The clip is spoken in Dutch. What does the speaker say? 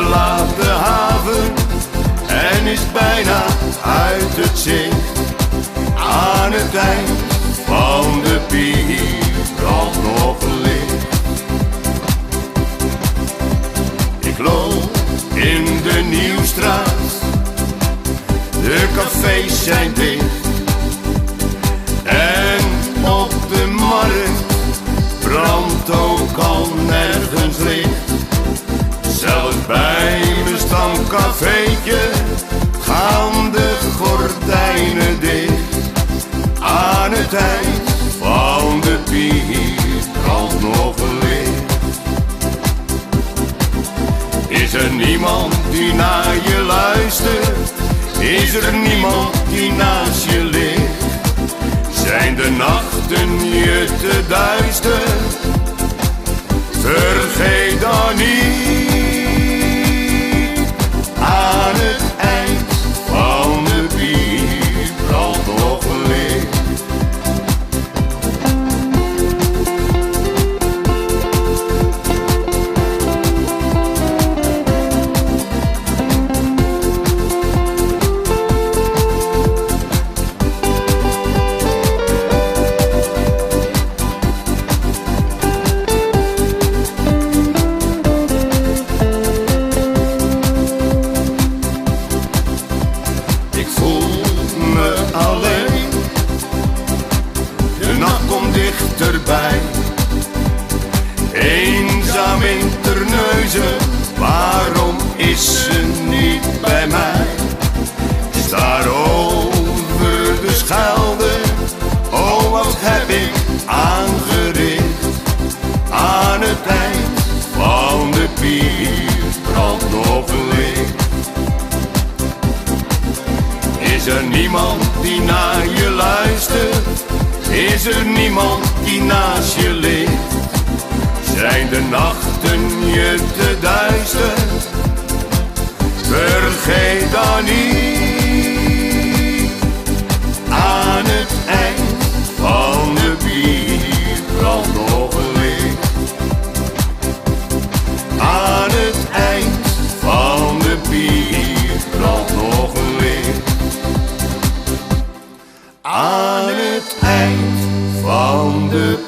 verlaat de haven en is bijna uit het zicht. Aan het eind van de pier brandt nog een licht. Ik loop in de Nieuwstraat, de cafés zijn dicht. En op de markt brandt ook al nergens licht. Zelfs bij mijn stamcafeetje gaan de gordijnen dicht. Aan het eind van de pier brandt nog een licht. Is er niemand die naar je luistert? Is er niemand die naast je ligt? Zijn de nachten je te duister? Vergeet dan niet, aan het eind van de pier brandt nog een licht. Ik voel me alleen, de nacht komt dichterbij. Eenzaam in Terneuzen, waarom is ze niet bij mij? Ik sta over de Schelde, oh wat heb ik aangericht. Aan het eind van de pier brandt nog een licht. Is er niemand die naar je luistert? Is er niemand die naast je ligt? Zijn de nachten je te duister? Vergeet dan niet, aan het eind van de pier brandt nog een licht. Aan het eind van de pier brandt nog een licht. Aan het eind van de